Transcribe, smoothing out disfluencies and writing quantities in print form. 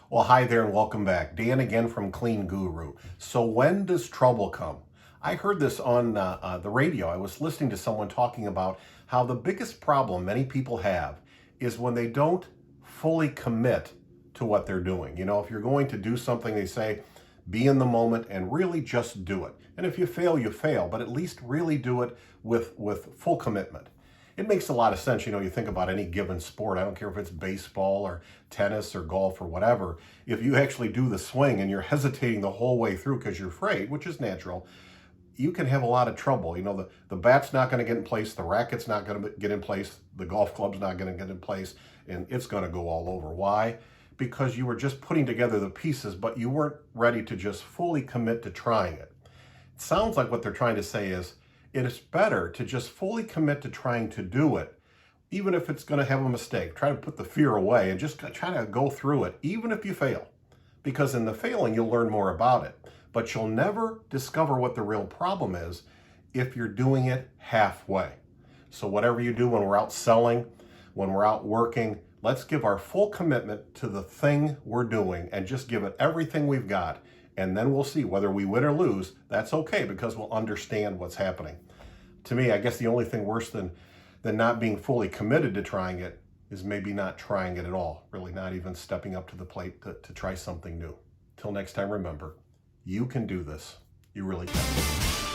Well, hi there and welcome back. Dan again from Clean Guru. So when does trouble come? I heard this on the radio. I was listening to someone talking about how the biggest problem many people have is when they don't fully commit to what they're doing. You know, if you're going to do something, they say, be in the moment and really just do it. And if you fail, you fail, but at least really do it with full commitment. It makes a lot of sense. You know, you think about any given sport, I don't care if it's baseball or tennis or golf or whatever. If you actually do the swing and you're hesitating the whole way through because you're afraid, which is natural, you can have a lot of trouble. You know, the bat's not going to get in place, the racket's not going to get in place, the golf club's not going to get in place, and it's going to go all over. Why? Because you were just putting together the pieces, but you weren't ready to just fully commit to trying it. It sounds like what they're trying to say is, it is better to just fully commit to trying to do it, even if it's going to have a mistake. Try to put the fear away and just try to go through it, even if you fail. Because in the failing, you'll learn more about it. But you'll never discover what the real problem is if you're doing it halfway. So whatever you do when we're out selling, when we're out working, let's give our full commitment to the thing we're doing and just give it everything we've got. And then we'll see whether we win or lose. That's okay because we'll understand what's happening. To me, I guess the only thing worse than not being fully committed to trying it is maybe not trying it at all, really not even stepping up to the plate to try something new. Till next time, remember, you can do this. You really can.